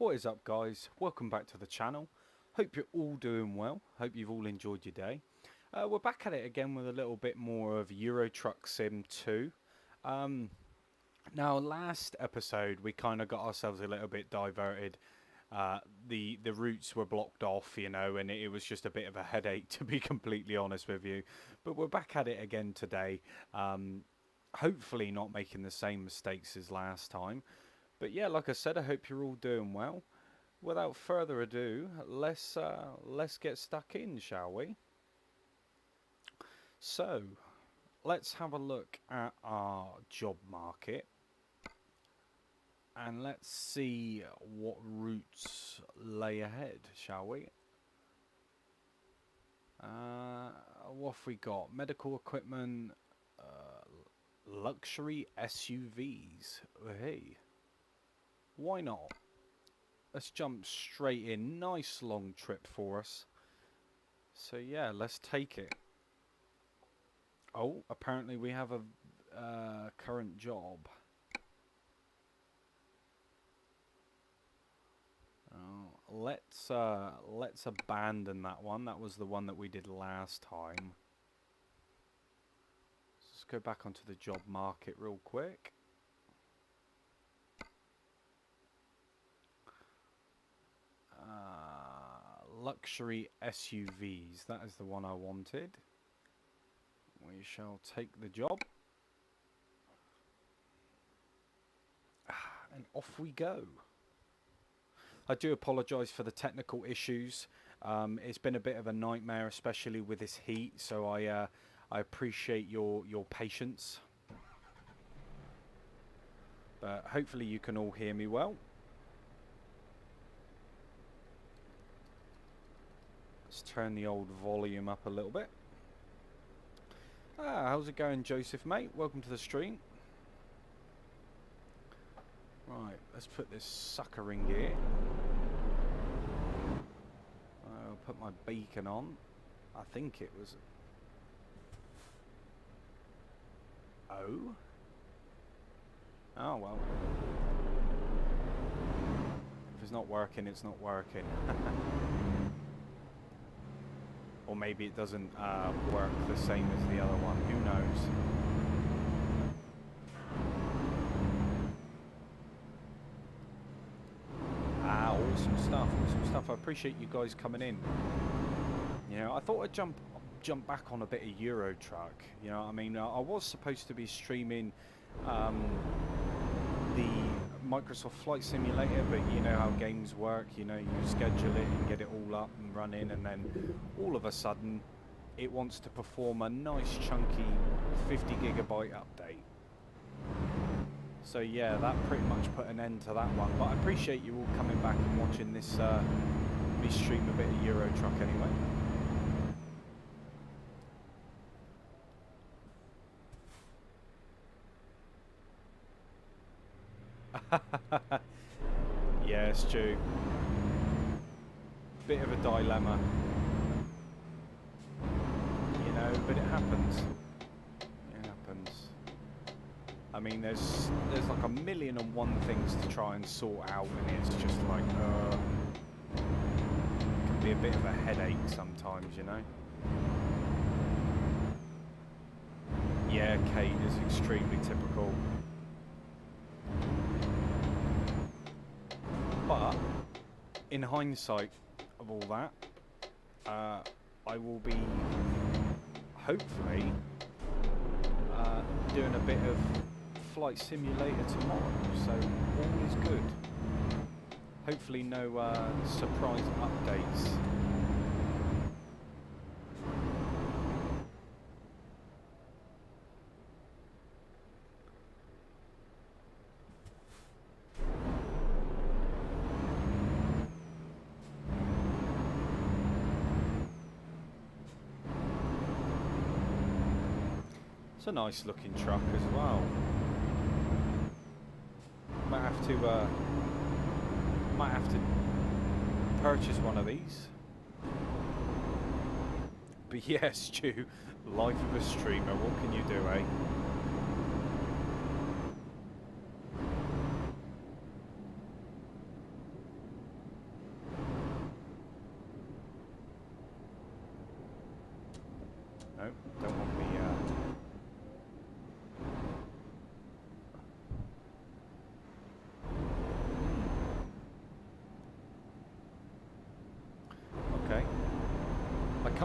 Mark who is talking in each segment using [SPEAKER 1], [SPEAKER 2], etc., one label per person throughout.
[SPEAKER 1] What is up, guys? Welcome back to the channel. Hope you're all doing well. Hope you've all enjoyed your day. We're back at it again with a little bit more of Euro Truck Sim 2. Now, last episode we kind of got ourselves a little bit diverted. The routes were blocked off, you know, and it was just a bit of a headache, to be completely honest with you. But we're back at it again today. Hopefully not making the same mistakes as last time. But yeah, like I said, I hope you're all doing well. Without further ado, let's get stuck in, shall we? So, let's have a look at our job market. And let's see what routes lay ahead, shall we? What have we got? Medical equipment, luxury SUVs. Hey, why not? Let's jump straight in. Nice long trip for us. So yeah, let's take it. Oh, apparently we have a current job. Oh, let's abandon that one. That was the one that we did last time. Let's go back onto the job market real quick. Luxury SUVs. That is the one I wanted. We shall take the job. And off we go. I do apologise for the technical issues. It's been a bit of a nightmare, especially with this heat. So I appreciate your patience. But hopefully you can all hear me well. Let's turn the old volume up a little bit. How's it going, Joseph, mate? Welcome to the stream. Right, let's put this sucker in gear. I'll put my beacon on. I think it was... Oh? Oh, well. If it's not working, it's not working. Or maybe it doesn't work the same as the other one. Who knows? Awesome stuff. Awesome stuff. I appreciate you guys coming in. You know, I thought I'd jump back on a bit of Euro Truck. You know what I mean? I was supposed to be streaming the Microsoft Flight Simulator, but you know how games work. You know, you schedule it and get it all up and running, and then all of a sudden it wants to perform a nice chunky 50 gigabyte update. So yeah, that pretty much put an end to that one. But I appreciate you all coming back and watching this me stream a bit of Euro Truck anyway. Yeah, Stu. Bit of a dilemma. You know, but it happens. It happens. I mean, there's like 1,000,001 things to try and sort out, and it's just like, it can be a bit of a headache sometimes, you know? Yeah, Kate is extremely typical. But, in hindsight of all that, I will be, hopefully, doing a bit of Flight Simulator tomorrow, so all is good. Hopefully no surprise updates. It's a nice looking truck as well. Might have to purchase one of these. But yes, Stu, life of a streamer, what can you do, eh?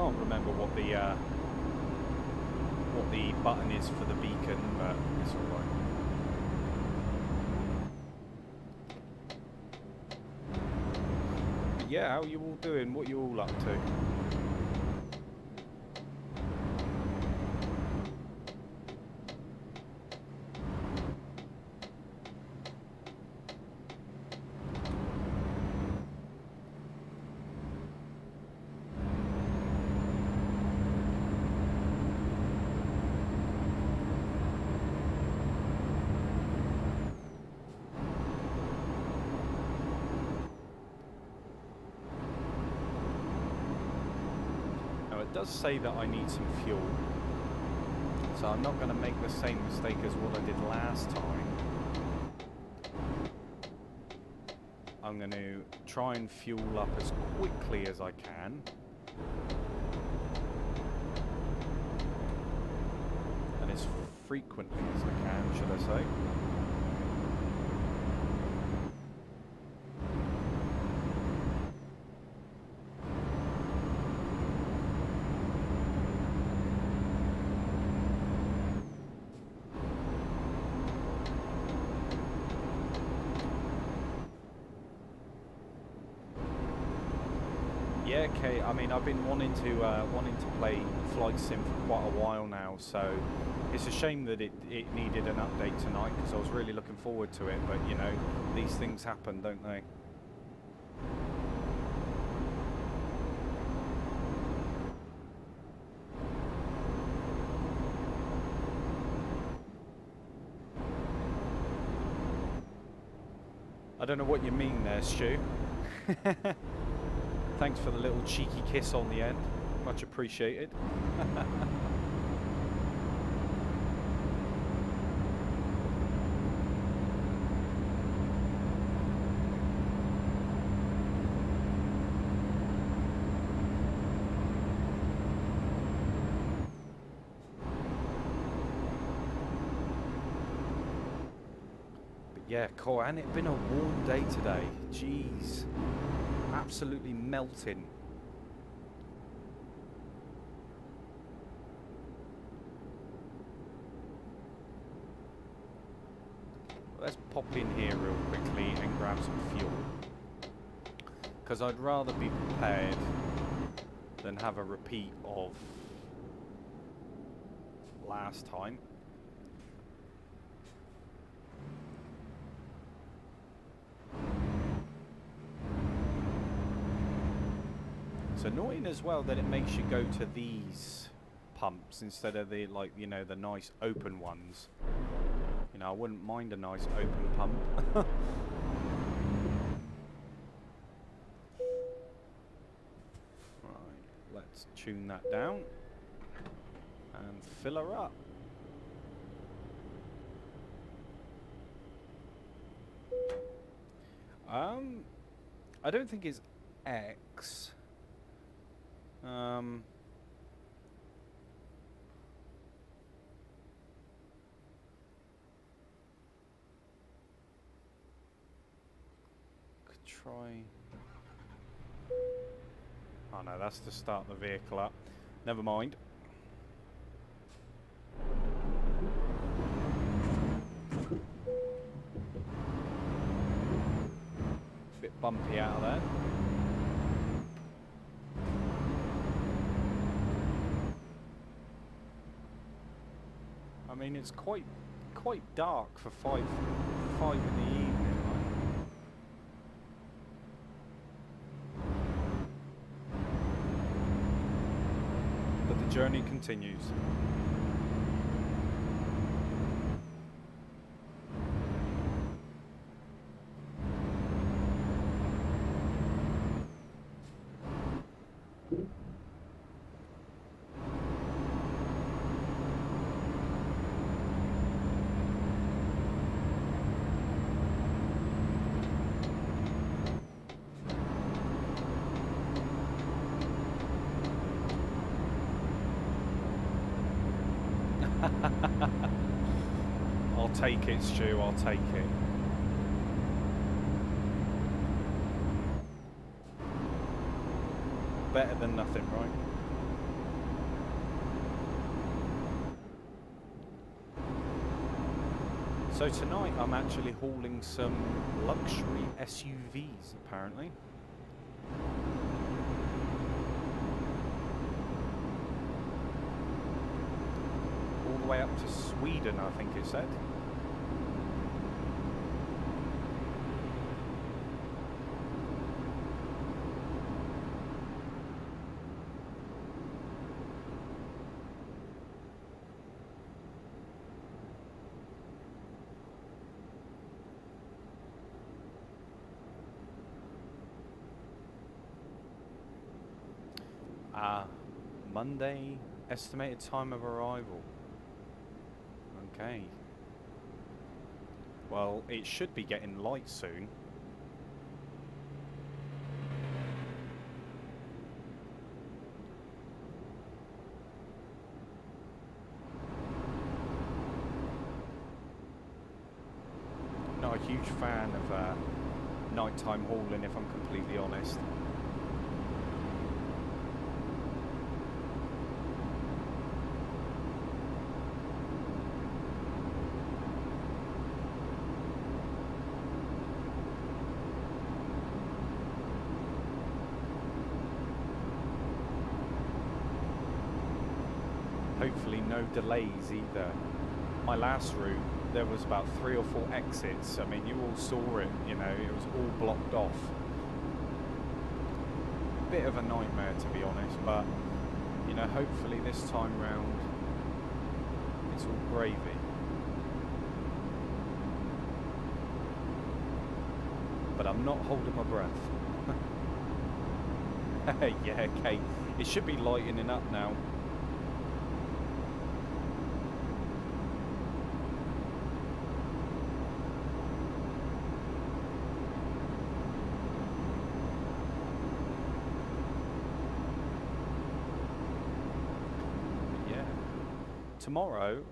[SPEAKER 1] can't remember what the button is for the beacon, but it's all right. But yeah, how are you all doing? What are you all up to? It does say that I need some fuel, so I'm not going to make the same mistake as what I did last time. I'm going to try and fuel up as quickly as I can, and as frequently as I can, should I say. Yeah, okay. I mean, I've been wanting to play Flight Sim for quite a while now, so it's a shame that it needed an update tonight, because I was really looking forward to it. But you know, these things happen, don't they? I don't know what you mean there, Stu. Thanks for the little cheeky kiss on the end. Much appreciated. But yeah, cool. And it's been a warm day today. Jeez. Absolutely melting. Let's pop in here real quickly and grab some fuel, because I'd rather be prepared than have a repeat of last time. It's annoying as well that it makes you go to these pumps instead of the, like, you know, the nice open ones. You know, I wouldn't mind a nice open pump. Right, let's tune that down and fill her up. I don't think it's X. Could try. Oh no, that's to start the vehicle up. Never mind. Bit bumpy out of there. I mean, it's quite dark for five in the evening, right? But the journey continues. I'll take it, Stu, I'll take it. Better than nothing, right? So tonight I'm actually hauling some luxury SUVs, apparently. All the way up to Sweden, I think it said. Monday, estimated time of arrival. Okay. Well, it should be getting light soon. Not a huge fan of nighttime hauling, if I'm completely honest. Hopefully no delays either. My last route, there was about 3 or 4 exits. I mean, you all saw it, you know, it was all blocked off. Bit of a nightmare, to be honest, but, you know, hopefully this time round, it's all gravy. But I'm not holding my breath. Yeah, okay. It should be lightening up now. Tomorrow,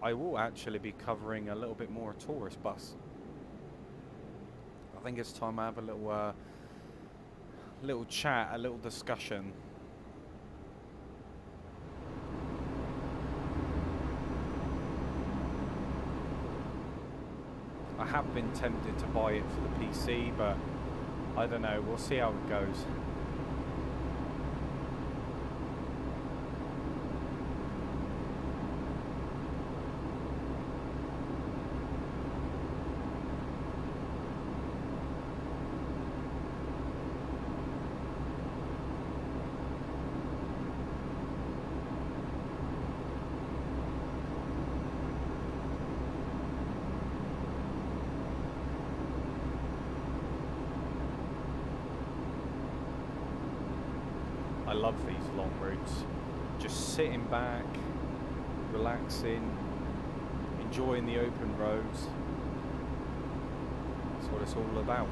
[SPEAKER 1] I will actually be covering a little bit more tourist bus. I think it's time I have a little chat, a little discussion. I have been tempted to buy it for the PC, but I don't know, we'll see how it goes. I love these long routes. Just sitting back, relaxing, enjoying the open roads. That's what it's all about.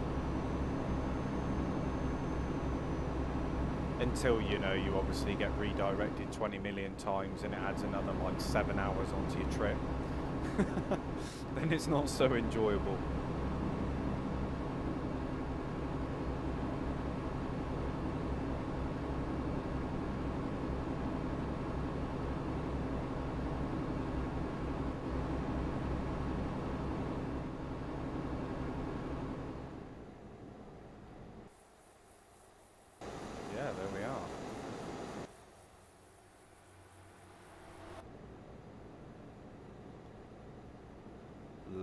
[SPEAKER 1] Until, you know, you obviously get redirected 20 million times and it adds another like 7 hours onto your trip. Then it's not so enjoyable. Yeah, there we are.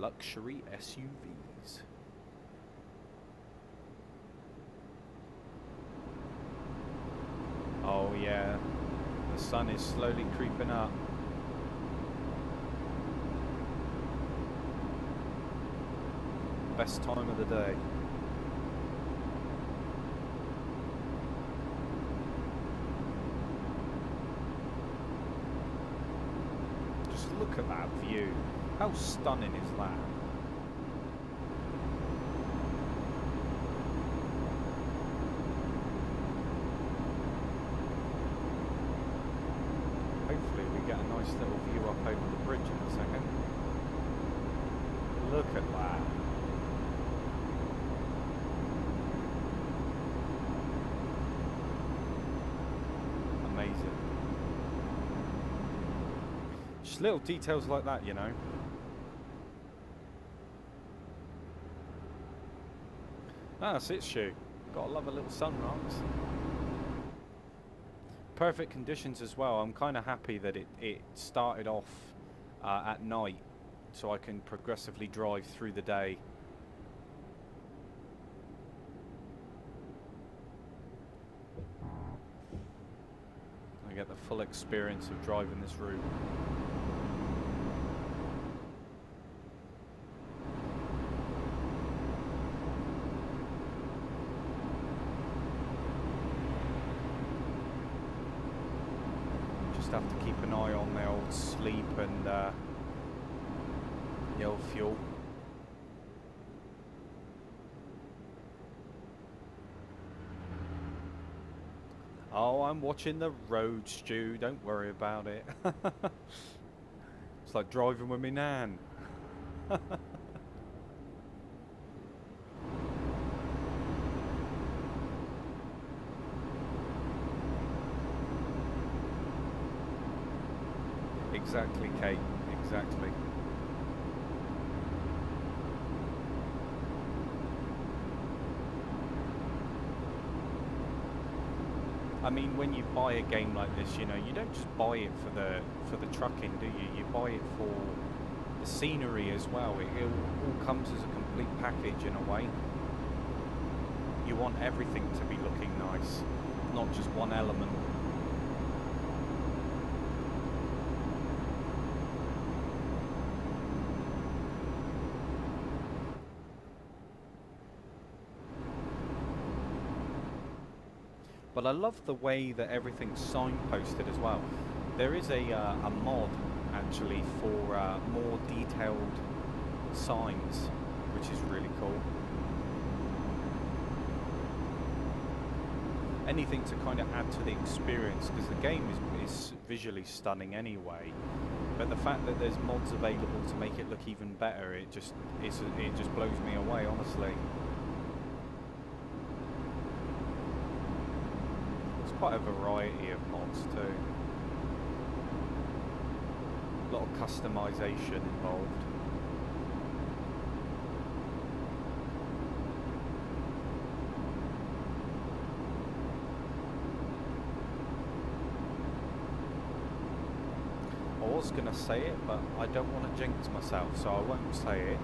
[SPEAKER 1] Luxury SUVs. Oh yeah, the sun is slowly creeping up. Best time of the day. Just look at that view. How stunning is that? Hopefully we get a nice little view up over the bridge in a second. Look at that. Amazing. Just little details like that, you know. Ah, that's it, Stu. Gotta love a little sunrise. Perfect conditions as well. I'm kind of happy that it started off at night, so I can progressively drive through the day. I get the full experience of driving this route. Just have to keep an eye on the old sleep and the old fuel. Oh, I'm watching the road, Stu. Don't worry about it. It's like driving with me nan. Exactly, Kate. Exactly. I mean, when you buy a game like this, you know, you don't just buy it for the trucking, do you? You buy it for the scenery as well. It all comes as a complete package in a way. You want everything to be looking nice, not just one element. But I love the way that everything's signposted as well. There is a mod actually for more detailed signs, which is really cool. Anything to kind of add to the experience, because the game is visually stunning anyway. But the fact that there's mods available to make it look even better, it just blows me away, honestly. Quite a variety of mods too. A lot of customization involved. I was gonna say it, but I don't want to jinx myself, so I won't say it.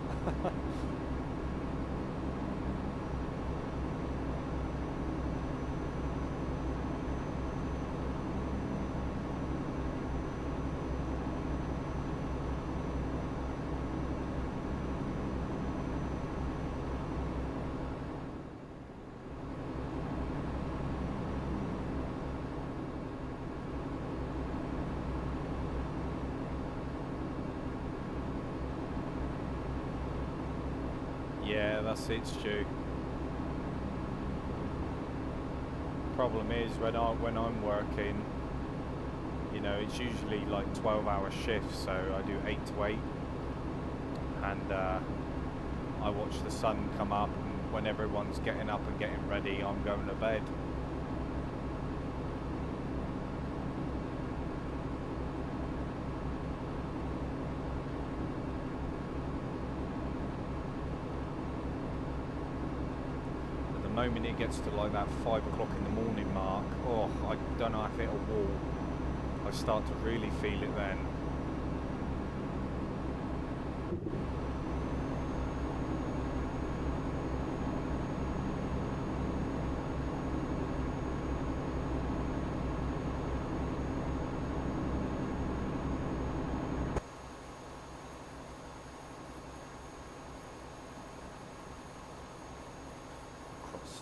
[SPEAKER 1] Yeah, that's it, Stu. Problem is, when I'm working, you know, it's usually like 12-hour shifts, so I do 8 to 8, and I watch the sun come up, and when everyone's getting up and getting ready, I'm going to bed. The moment it gets to like that 5 o'clock in the morning mark, oh, I don't know if it'll wall. I start to really feel it then.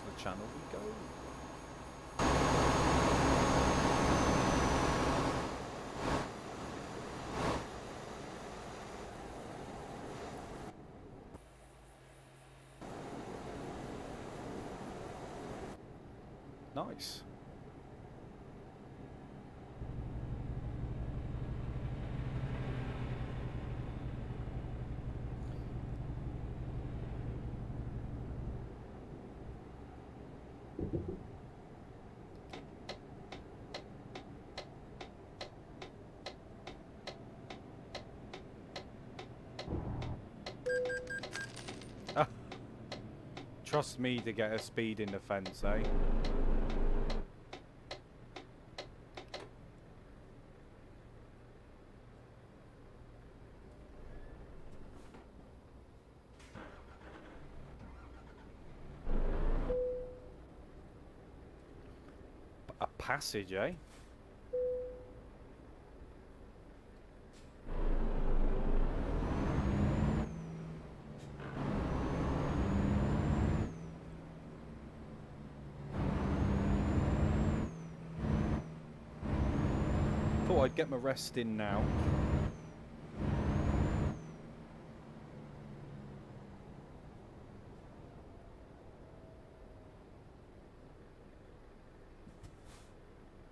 [SPEAKER 1] The channel we go. Nice. Trust me to get a speed in the fence, eh? A passage, eh? Thought I'd get my rest in now.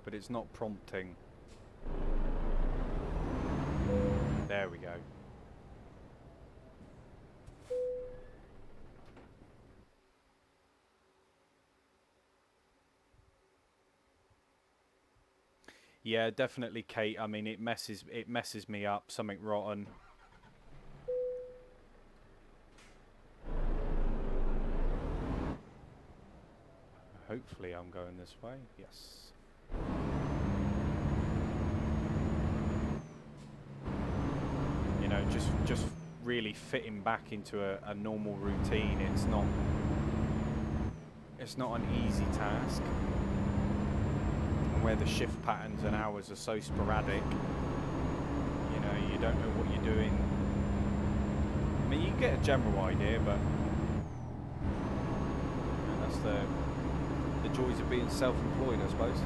[SPEAKER 1] But it's not prompting. There we go. Yeah, definitely, Kate. I mean, it messes me up. Something rotten. Hopefully, I'm going this way. Yes. You know, just really fitting back into a normal routine. It's not an easy task. Where the shift patterns and hours are so sporadic, you know, you don't know what you're doing. I mean, you get a general idea, but you know, that's the joys of being self-employed, I suppose.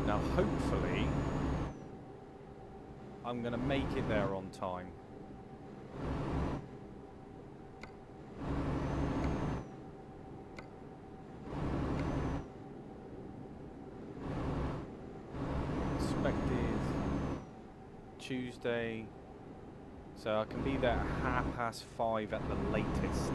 [SPEAKER 1] Now, hopefully, I'm going to make it there on time. Expected Tuesday, so I can be there at 5:30 at the latest.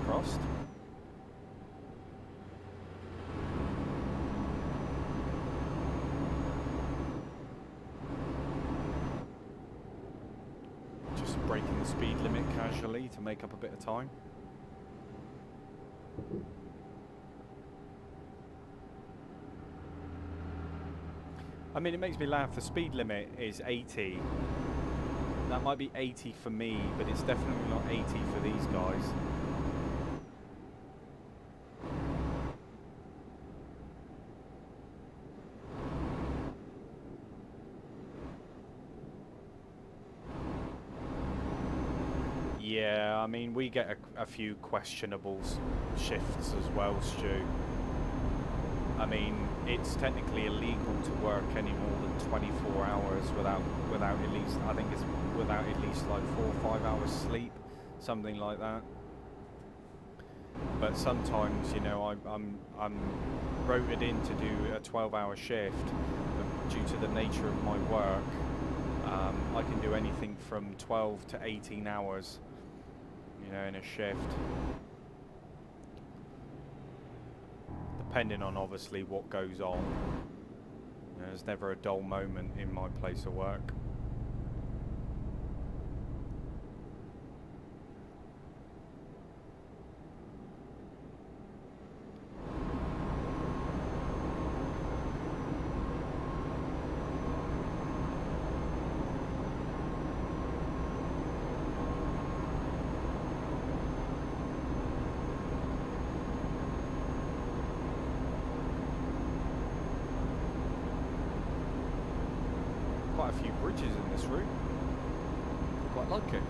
[SPEAKER 1] Crossed. Just breaking the speed limit casually to make up a bit of time. I mean, it makes me laugh. The speed limit is 80. That might be 80 for me, but it's definitely not 80 for these guys. Yeah, I mean, we get a few questionable shifts as well, Stu. I mean, it's technically illegal to work any more than 24 hours without at least, I think it's without at least like 4 or 5 hours sleep, something like that. But sometimes, you know, I'm rotated in to do a 12-hour shift, but due to the nature of my work, I can do anything from 12 to 18 hours, you know, in a shift. Depending on obviously what goes on. You know, there's never a dull moment in my place of work. Quite a few bridges in this route. Quite like it.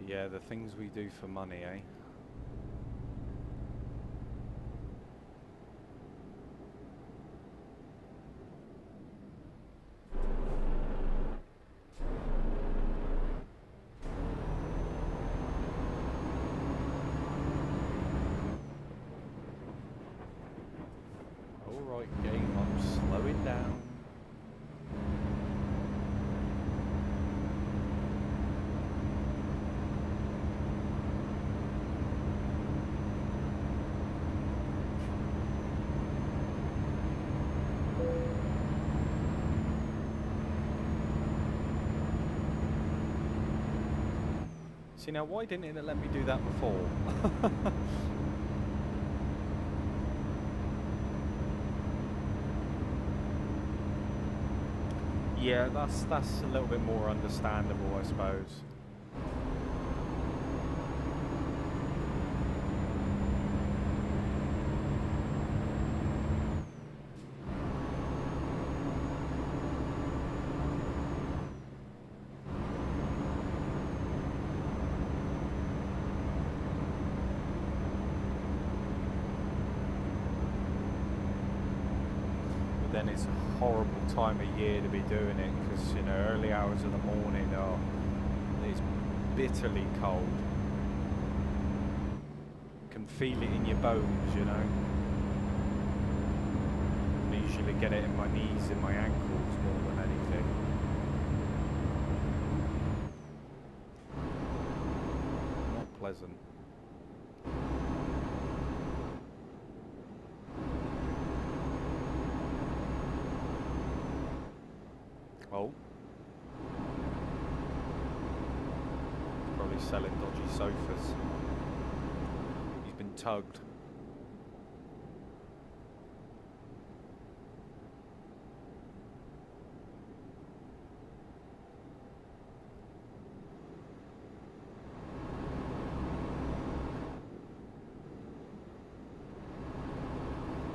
[SPEAKER 1] Yeah, the things we do for money, eh? Alright, game, I'm slowing down. See, now why didn't it let me do that before? Yeah, that's a little bit more understandable, I suppose. Then it's a horrible time of year to be doing it, because, you know, early hours of the morning it's bitterly cold. Can feel it in your bones, you know. I usually get it in my knees and my ankles more than anything. Not pleasant. Oh. Probably selling dodgy sofas. He's been tugged.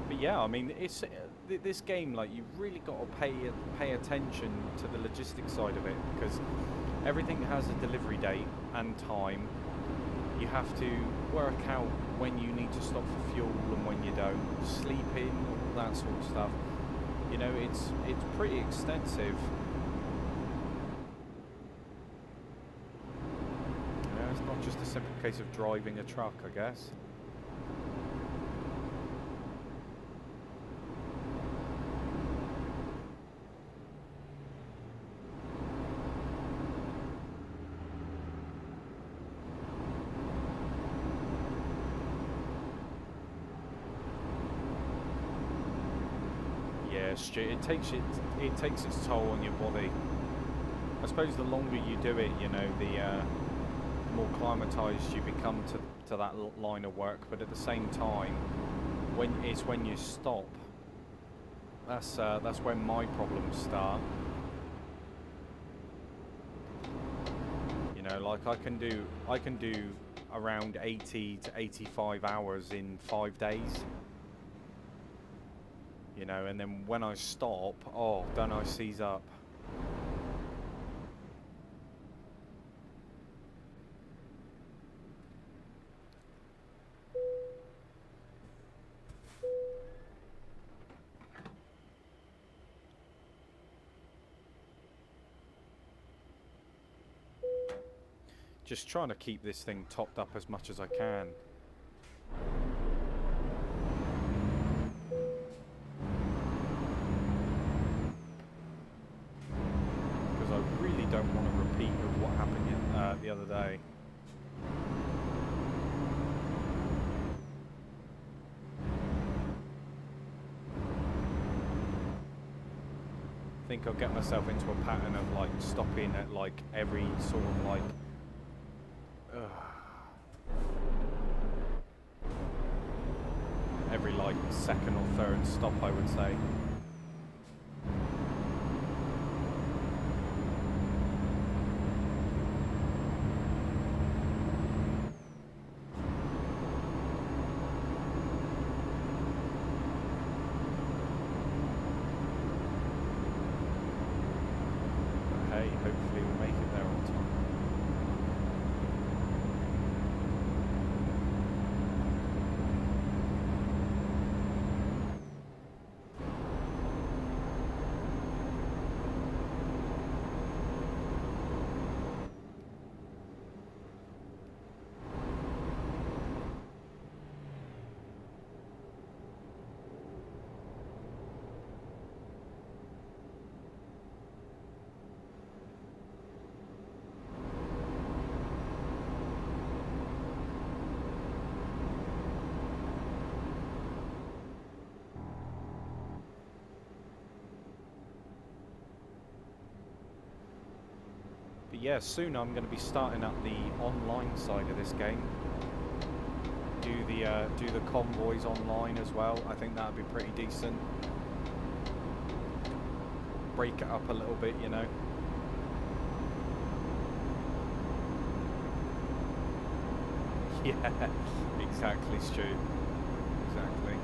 [SPEAKER 1] But yeah, I mean, it's this game, like, you've really got to pay attention to the logistics side of it, because everything has a delivery date and time. You have to work out when you need to stop for fuel and when you don't, sleep in, all that sort of stuff. You know, it's pretty extensive. You know, it's not just a simple case of driving a truck, I guess. It takes its toll on your body. I suppose the longer you do it, you know, the more climatized you become to that line of work. But at the same time, when you stop, that's when my problems start. You know, like I can do around 80 to 85 hours in 5 days. You know, and then when I stop, oh, don't I seize up. Just trying to keep this thing topped up as much as I can. Don't want to repeat of what happened the other day. I think I'll get myself into a pattern of like stopping at like every sort of like every like second or third stop, I would say. Hopefully we'll make it there on time. But yeah, soon I'm going to be starting up the online side of this game. Do the convoys online as well. I think that would be pretty decent. Break it up a little bit, you know. Yeah, exactly, Stu. Exactly.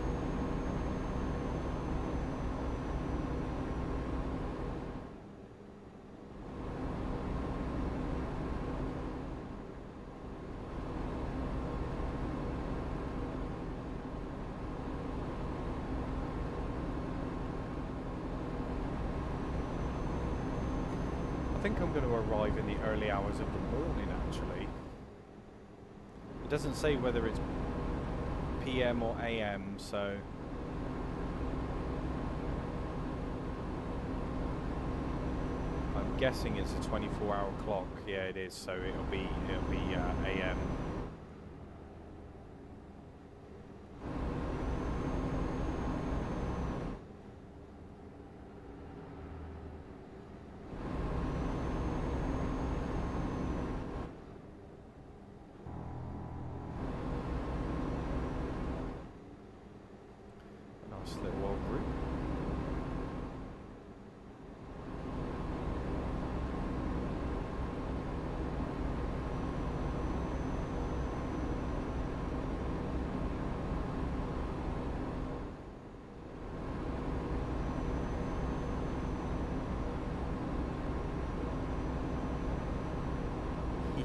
[SPEAKER 1] I think I'm going to arrive in the early hours of the morning, actually. It doesn't say whether it's PM or AM, so... I'm guessing it's a 24-hour clock. Yeah, it is, so it'll be AM. Nice little old route.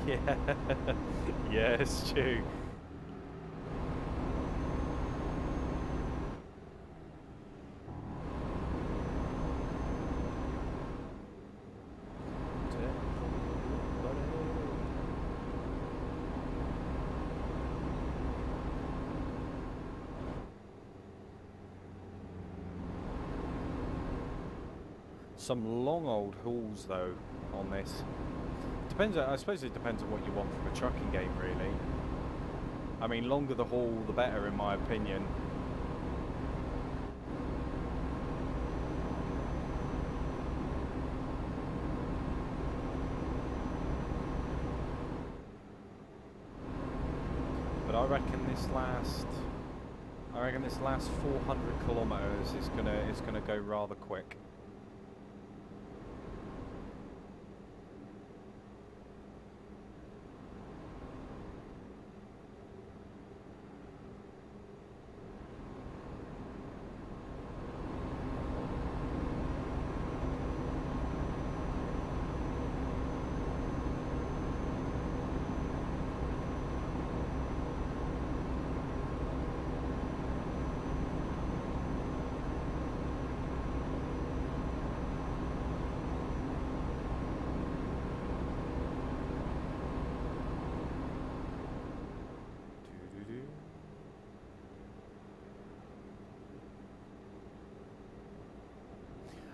[SPEAKER 1] Yeah, yes, Stu. Some long old hauls though on this. Depends. I suppose it depends on what you want from a trucking game, really. I mean, longer the haul, the better, in my opinion. But I reckon this last 400 kilometers is gonna go rather quick.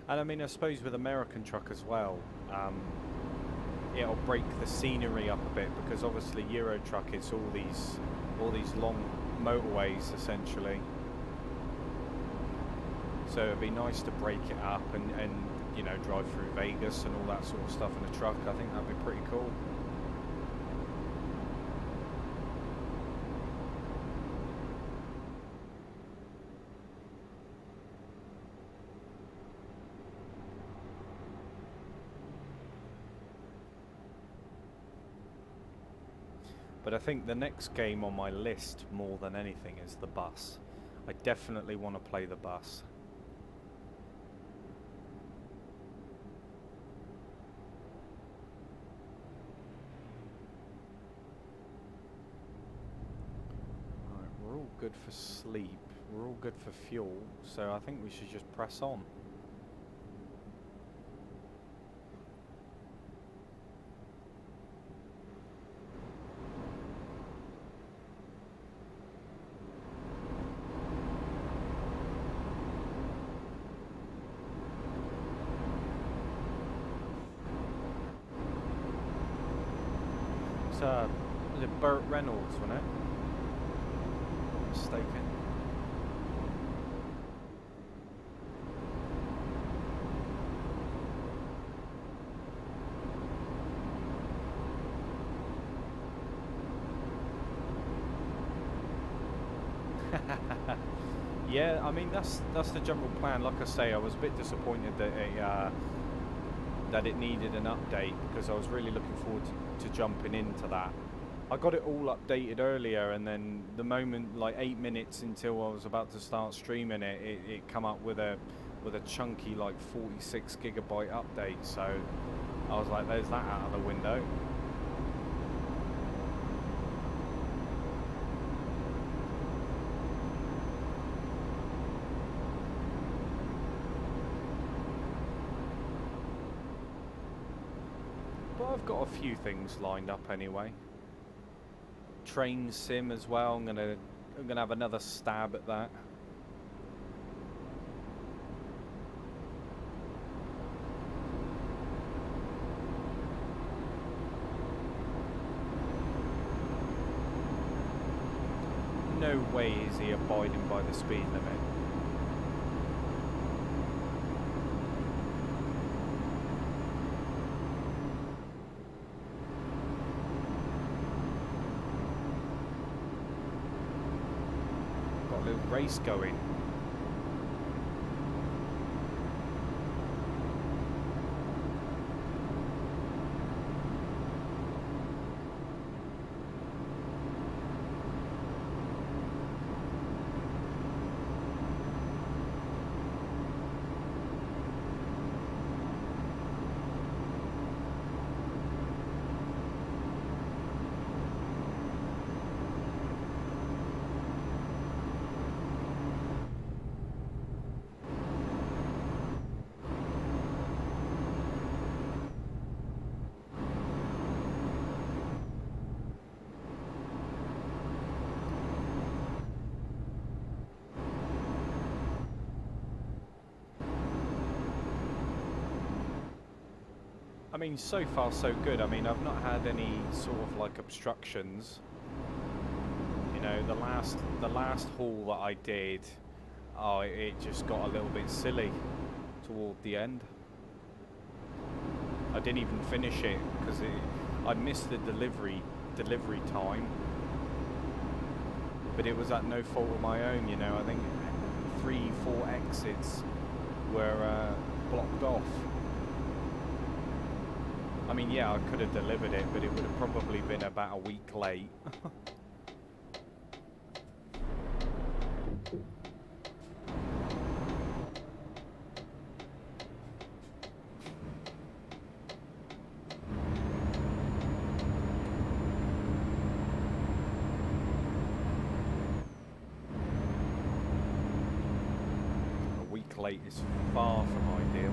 [SPEAKER 1] And I mean, I suppose with American truck as well, it'll break the scenery up a bit, because obviously Euro truck, it's all these long motorways essentially. So it'd be nice to break it up and you know, drive through Vegas and all that sort of stuff in a truck. I think that'd be pretty cool. But I think the next game on my list, more than anything, is the bus. I definitely want to play the bus. Right, we're all good for sleep. We're all good for fuel. So I think we should just press on. Was it Burt Reynolds, wasn't it? If I'm not mistaken. Yeah, I mean that's the general plan. Like I say, I was a bit disappointed that it needed an update because I was really looking forward to jumping into that. I got it all updated earlier, and then the moment, like 8 minutes until I was about to start streaming it come up with a chunky like 46 gigabyte update. So I was like, there's that out of the window. But I've got a few things lined up anyway. Train sim as well. I'm gonna have another stab at that. No way is he abiding by the speed limit. Got a little race going. I mean, so far so good. I mean, I've not had any sort of like obstructions. You know, the last haul that I did, oh, it just got a little bit silly toward the end. I didn't even finish it because I missed the delivery time. But it was at no fault of my own, you know. I think 3-4 exits were blocked off. I mean, yeah, I could have delivered it, but it would have probably been about a week late. A week late is far from ideal.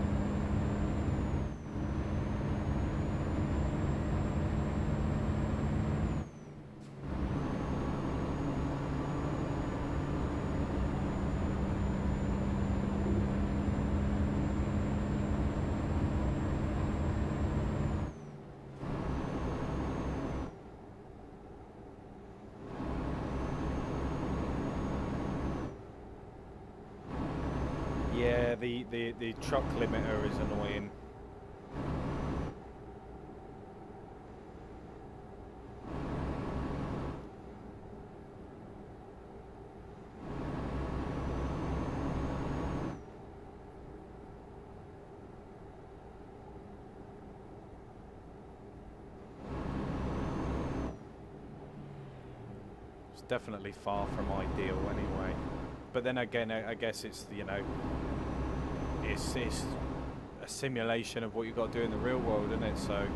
[SPEAKER 1] Yeah, the truck limiter is annoying. It's definitely far from ideal anyway. But then again, I guess it's, you know, it's a simulation of what you've got to do in the real world, isn't it? So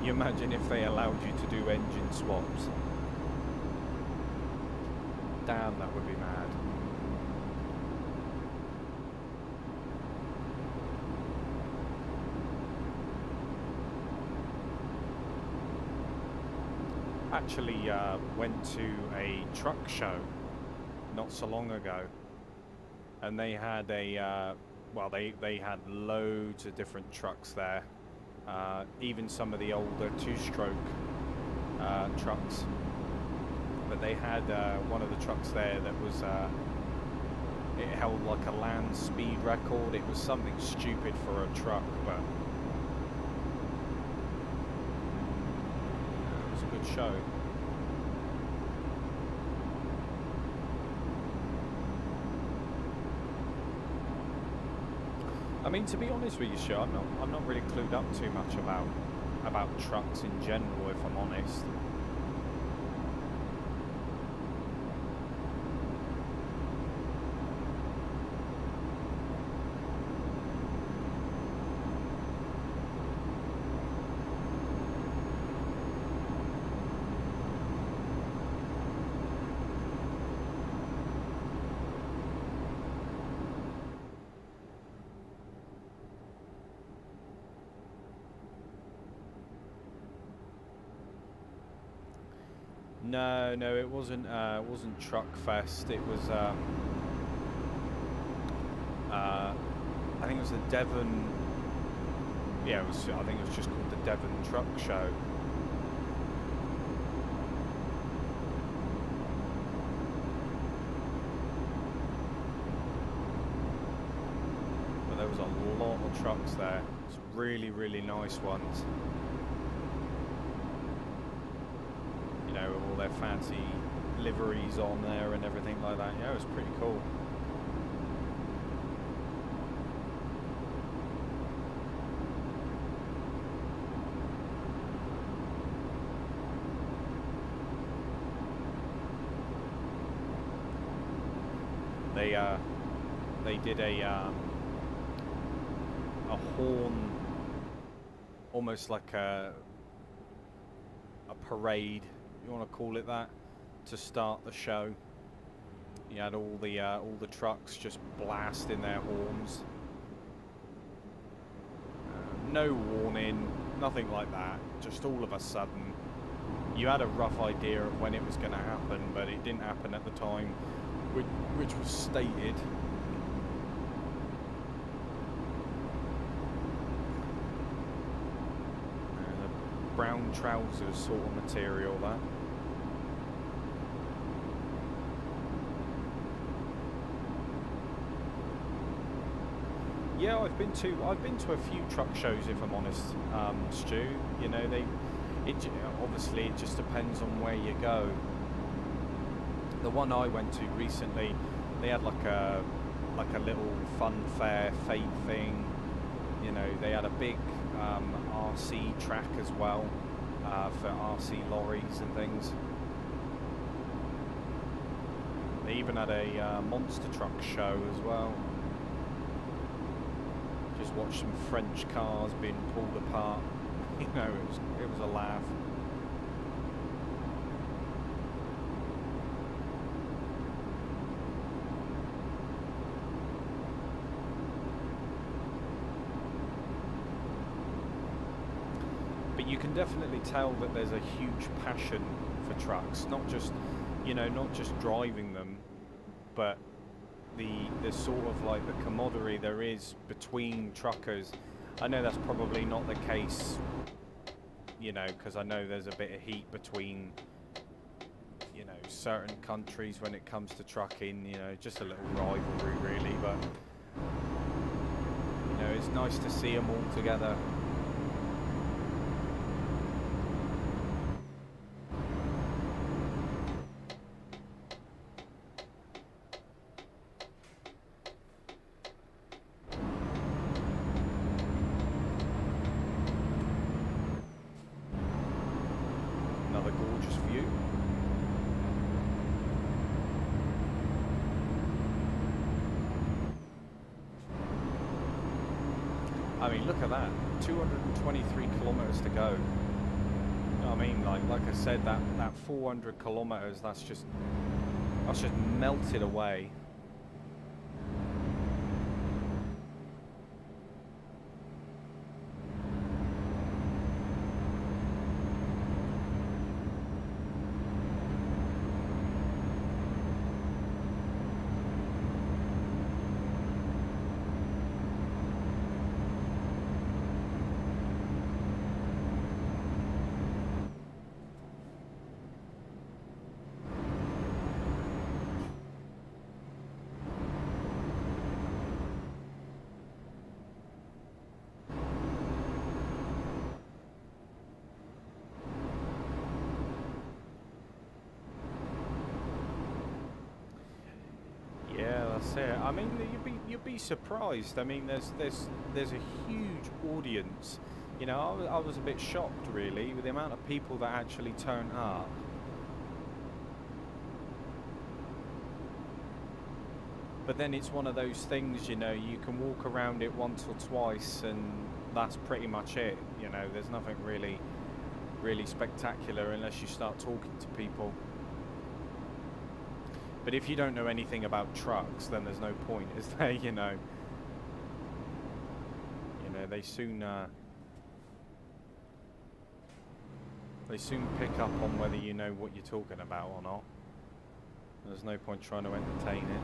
[SPEAKER 1] you imagine if they allowed you to do engine swaps. Damn, that would be mad. Actually went to a truck show not so long ago, and they had a well, they had loads of different trucks there, even some of the older two-stroke trucks. But they had one of the trucks there that was it held like a land speed record. It was something stupid for a truck, but it was a good show. I mean, to be honest with you, Stu, I'm not really clued up too much about trucks in general, if I'm honest. No, it wasn't Truck Fest. It was I think it was the Devon. Yeah, I think it was just called the Devon Truck Show. But there was a lot of trucks there. Some really, really nice ones. You know, with all their fancy liveries on there and everything like that. Yeah, it was pretty cool. They did a horn, almost like a parade, you want to call it that, to start the show. You had all the trucks just blasting their horns. No warning, nothing like that. Just all of a sudden, you had a rough idea of when it was going to happen, but it didn't happen at the time, which was stated. The brown trousers sort of material, that. Yeah, I've been to a few truck shows, if I'm honest, Stu. You know, obviously it just depends on where you go. The one I went to recently, they had like a little fun fair fate thing. You know, they had a big RC track as well for RC lorries and things. They even had a monster truck show as well. Just watched some French cars being pulled apart. You know, it was a laugh. But you can definitely tell that there's a huge passion for trucks, not just driving them, but the sort of like the camaraderie there is between truckers. I know that's probably not the case, you know, because I know there's a bit of heat between, you know, certain countries when it comes to trucking, you know, just a little rivalry really, but, you know, it's nice to see them all together. I mean, look at that, 223 kilometers to go. You know what I mean? Like I said, that 400 kilometers, that's just melted away. it. I mean, you'd be surprised. I mean, there's a huge audience. You know, I was a bit shocked really with the amount of people that actually turn up. But then it's one of those things, you know, you can walk around it once or twice and that's pretty much it. You know, there's nothing really spectacular unless you start talking to people. But if you don't know anything about trucks, then there's no point, is there? You know, they soon pick up on whether you know what you're talking about or not. There's no point trying to entertain it.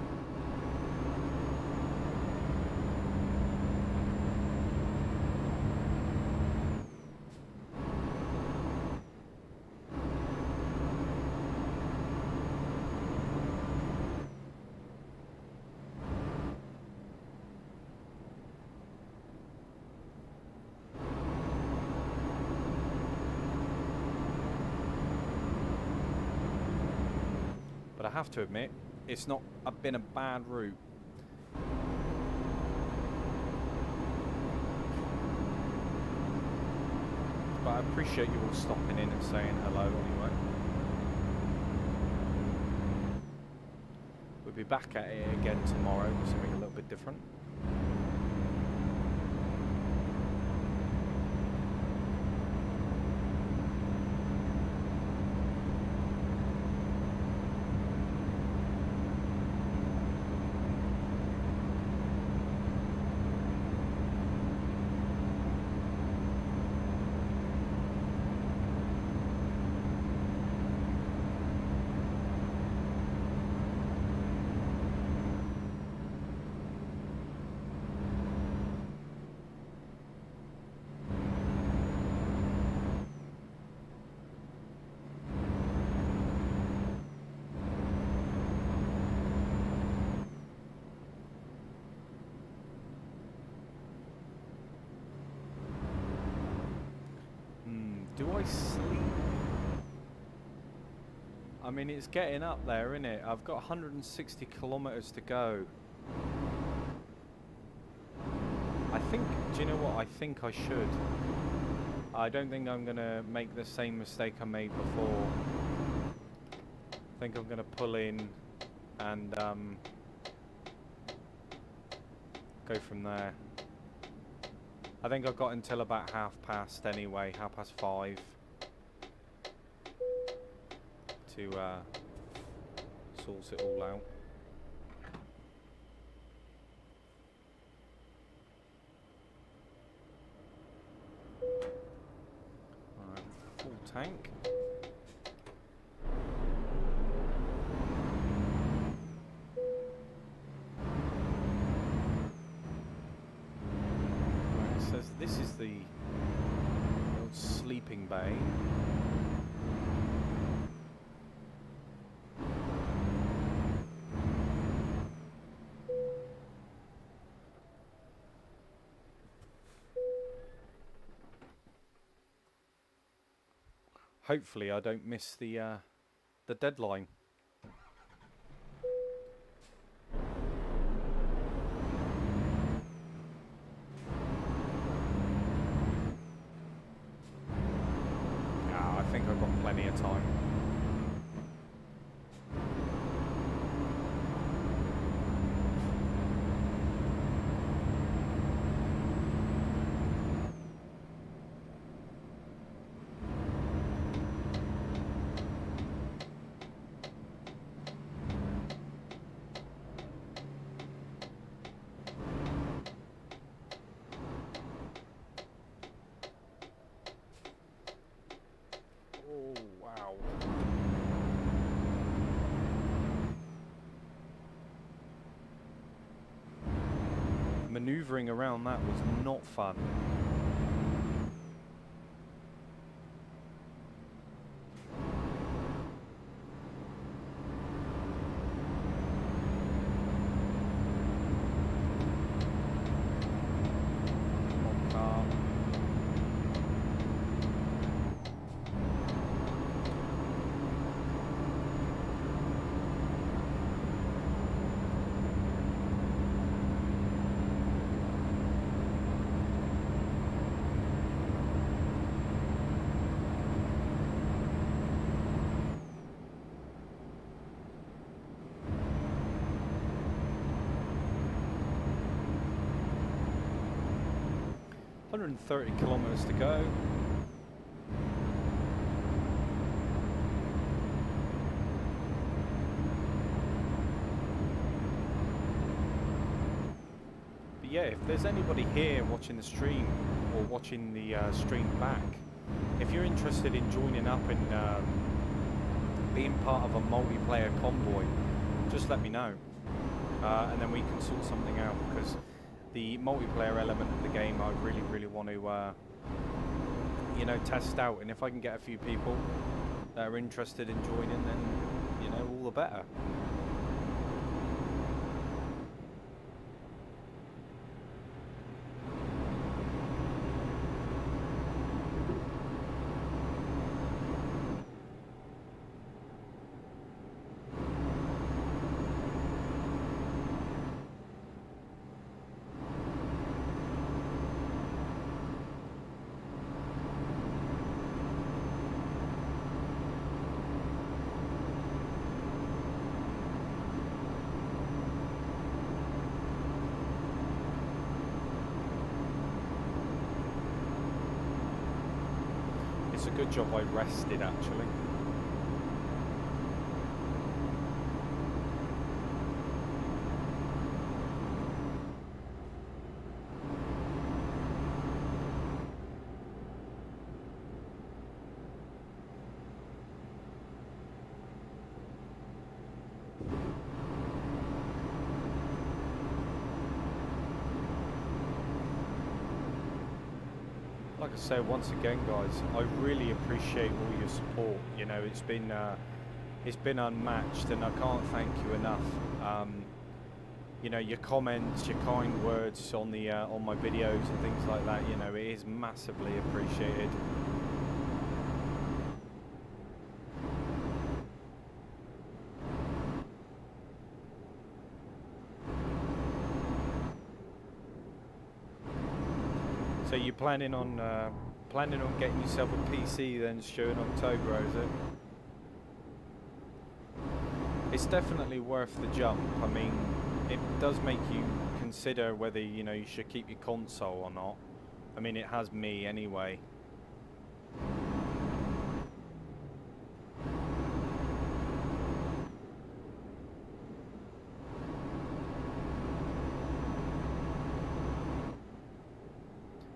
[SPEAKER 1] But I have to admit, it's not been a bad route. But I appreciate you all stopping in and saying hello anyway. We'll be back at it again tomorrow with something a little bit different. Do I sleep? I mean, it's getting up there, isn't it? I've got 160 kilometers to go. I think, do you know what? I think I should. I don't think I'm going to make the same mistake I made before. I think I'm going to pull in and go from there. I think I've got until about 5:30 anyway, 5:30 to source it all out. Alright, full tank. This is the old sleeping bay. Hopefully I don't miss the deadline. I think I've got plenty of time. Oh, wow. Maneuvering around that was not fun. 130 kilometers to go. But yeah, if there's anybody here watching the stream or watching the stream back, if you're interested in joining up and being part of a multiplayer convoy, just let me know, and then we can sort something out, because the multiplayer element of the game I really want to you know, test out, and if I can get a few people that are interested in joining, then, you know, all the better. It's a good job I rested, actually. Like I say, once again, guys, I really appreciate all your support. You know, it's been unmatched, and I can't thank you enough. You know, your comments, your kind words on the on my videos and things like that, you know, it is massively appreciated. So you're planning on getting yourself a PC then, Stu, in October, is it? It's definitely worth the jump. I mean, it does make you consider whether, you know, you should keep your console or not. I mean, it has me anyway.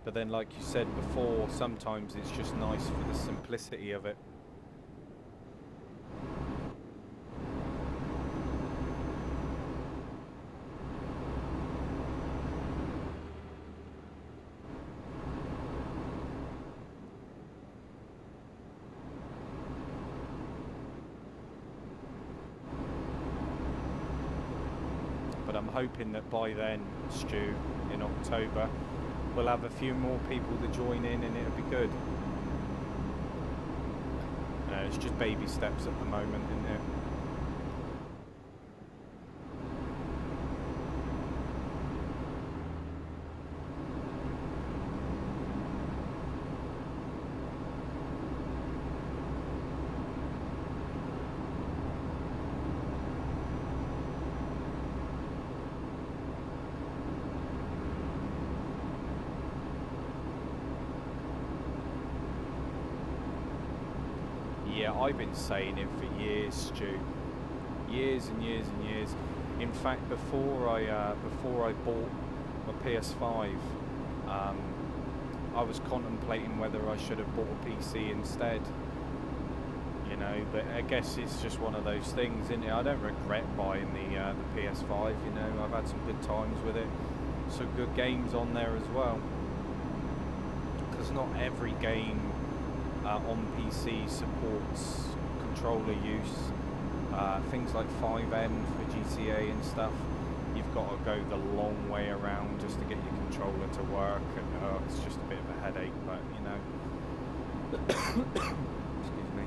[SPEAKER 1] But then, like you said before, sometimes it's just nice for the simplicity of it. But I'm hoping that by then, Stu, in October, we'll have a few more people to join in, and it'll be good. It's just baby steps at the moment, isn't it? Yeah, I've been saying it for years, Stu. Years and years and years. In fact, before I bought my PS5, I was contemplating whether I should have bought a PC instead. You know, but I guess it's just one of those things, isn't it? I don't regret buying the PS5. You know, I've had some good times with it. Some good games on there as well. Because not every game on PC supports controller use. Things like 5M for GTA and stuff, you've got to go the long way around just to get your controller to work, and it's just a bit of a headache, but you know. Excuse me.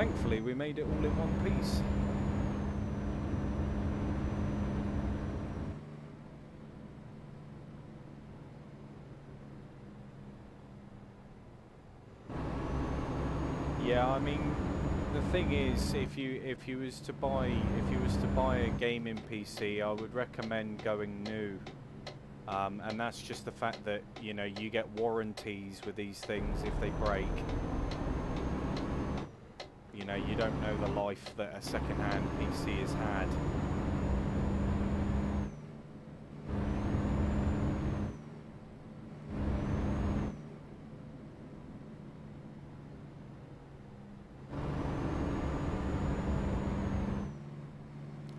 [SPEAKER 1] thankfully we made it all in one piece. Yeah, I mean, the thing is, if you was to buy a gaming PC, I would recommend going new. And that's just the fact that, you know, you get warranties with these things if they break. You know, you don't know the life that a second-hand PC has had.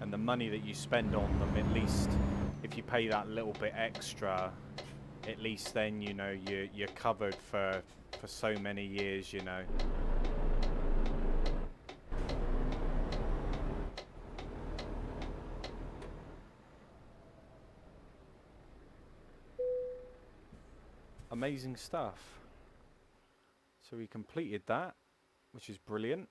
[SPEAKER 1] And the money that you spend on them, at least if you pay that little bit extra, at least then, you know, you're covered for so many years, you know. Amazing stuff. So we completed that, which is brilliant.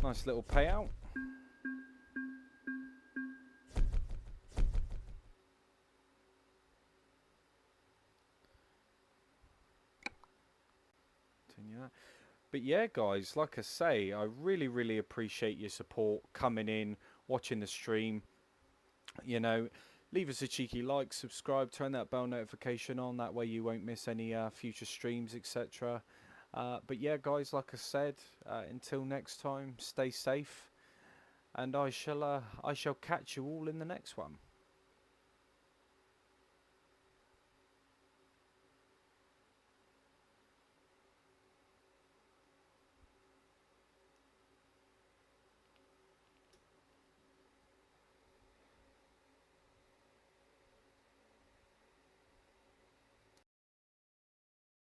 [SPEAKER 1] Nice little payout. Continue that. But yeah, guys, like I say, I really appreciate your support, coming in, watching the stream. You know, leave us a cheeky like, subscribe, turn that bell notification on. That way you won't miss any future streams, etc. But yeah, guys, like I said, until next time, stay safe, and I shall catch you all in the next one.